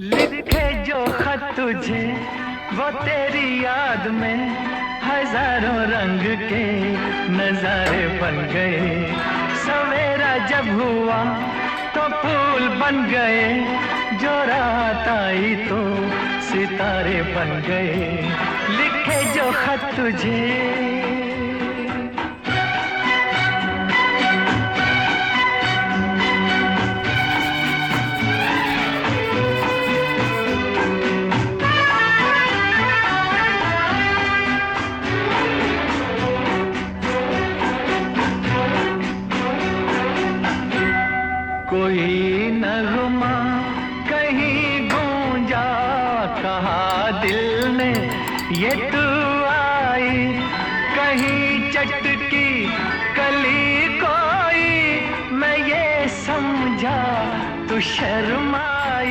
लिखे जो खत तुझे वो तेरी याद में हजारों रंग के नजारे बन गए। सवेरा जब हुआ तो फूल बन गए, जो रात आई तो सितारे बन गए। लिखे जो खत तुझे। कोई नगमा कहीं गूंजा, कहा दिल ने ये तू आई। कहीं चटकी कली कोई, मैं ये समझा तू शर्मा